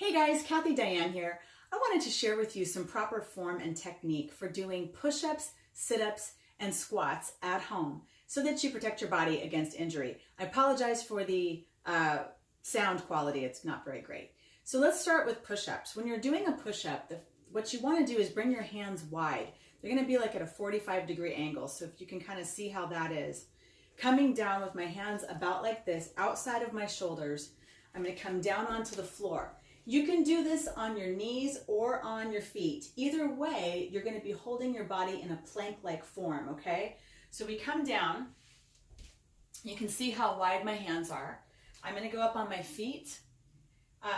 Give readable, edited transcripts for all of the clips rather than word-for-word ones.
Hey guys, Kathy Diane here. I wanted to share with you some proper form and technique for doing push-ups, sit-ups, and squats at home so that you protect your body against injury. I apologize for the sound quality, it's not very great. So let's start with push-ups. When you're doing a push-up, what you want to do is bring your hands wide. They're going to be like at a 45-degree angle, so if you can kind of see how that is. Coming down with my hands about like this, outside of my shoulders, I'm going to come down onto the floor. You can do this on your knees or on your feet. Either way, you're going to be holding your body in a plank-like form, okay? So we come down. You can see how wide my hands are. I'm going to go up on my feet.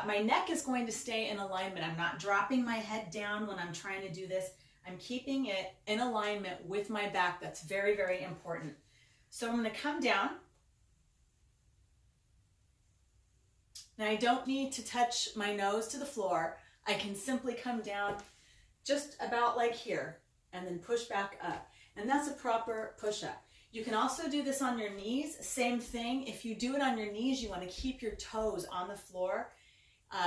My neck is going to stay in alignment. I'm not dropping my head down when I'm trying to do this. I'm keeping it in alignment with my back. That's very, very important. So I'm going to come down. Now I don't need to touch my nose to the floor. I can simply come down just about like here and then push back up. And that's a proper push-up. You can also do this on your knees. Same thing. If you do it on your knees, you want to keep your toes on the floor.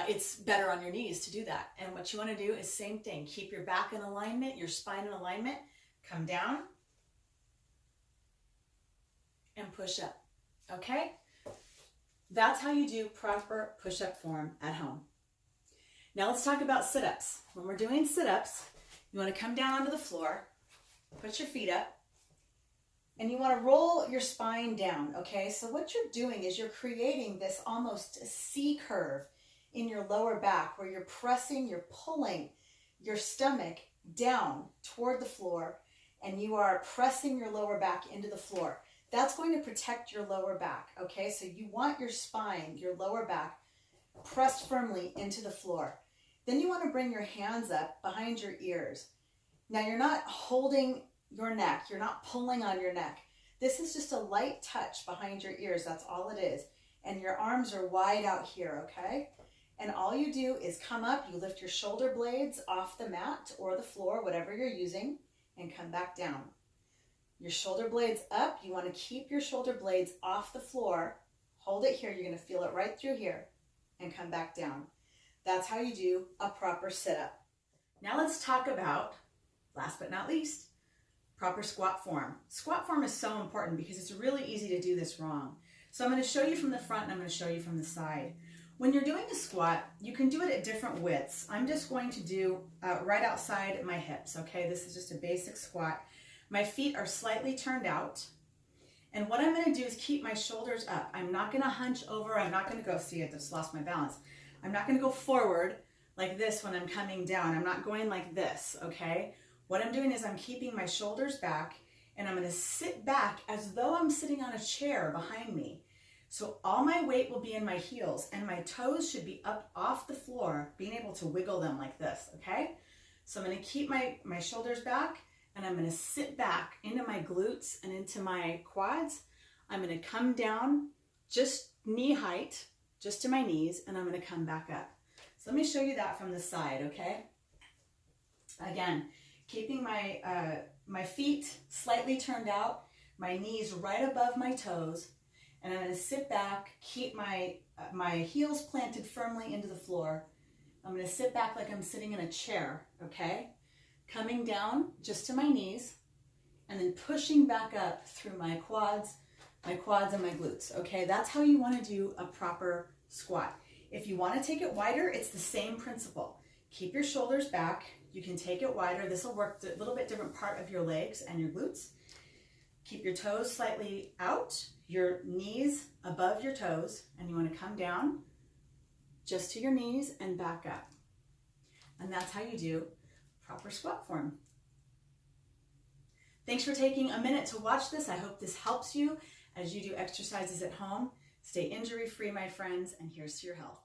It's better on your knees to do that. And what you want to do is same thing. Keep your back in alignment, your spine in alignment. Come down and push up. Okay? That's how you do proper push-up form at home. Now let's talk about sit-ups. When we're doing sit-ups, you want to come down onto the floor, put your feet up, and you want to roll your spine down, okay? So what you're doing is you're creating this almost C curve in your lower back where you're pressing, you're pulling your stomach down toward the floor, and you are pressing your lower back into the floor. That's going to protect your lower back, okay? So you want your spine, your lower back, pressed firmly into the floor. Then you want to bring your hands up behind your ears. Now you're not holding your neck, you're not pulling on your neck. This is just a light touch behind your ears, that's all it is. And your arms are wide out here, okay? And all you do is come up, you lift your shoulder blades off the mat or the floor, whatever you're using, and come back down. Your shoulder blades up, you want to keep your shoulder blades off the floor. Hold it here, you're going to feel it right through here, and come back down. That's how you do a proper sit-up. Now let's talk about, last but not least, proper squat form. Squat form is so important because it's really easy to do this wrong. So I'm going to show you from the front and I'm going to show you from the side. When you're doing a squat, you can do it at different widths. I'm just going to do right outside my hips, okay? This is just a basic squat. My feet are slightly turned out. And what I'm going to do is keep my shoulders up. I'm not going to hunch over. I'm not going to go, see, I just lost my balance. I'm not going to go forward like this when I'm coming down. I'm not going like this, okay? What I'm doing is I'm keeping my shoulders back and I'm going to sit back as though I'm sitting on a chair behind me. So all my weight will be in my heels and my toes should be up off the floor, being able to wiggle them like this, okay? So I'm going to keep my shoulders back. And I'm going to sit back into my glutes and into my quads. I'm going to come down just knee height, just to my knees, and I'm going to come back up. So let me show you that from the side, okay? Again, keeping my feet slightly turned out, my knees right above my toes, and I'm going to sit back, keep my heels planted firmly into the floor. I'm going to sit back like I'm sitting in a chair, okay? Coming down just to my knees and then pushing back up through my quads and my glutes. Okay, that's how you want to do a proper squat. If you want to take it wider, it's the same principle. Keep your shoulders back. You can take it wider. This will work a little bit different part of your legs and your glutes. Keep your toes slightly out, your knees above your toes, and you want to come down just to your knees and back up. And that's how you do proper squat form. Thanks for taking a minute to watch this. I hope this helps you as you do exercises at home. Stay injury-free, my friends, and here's to your health.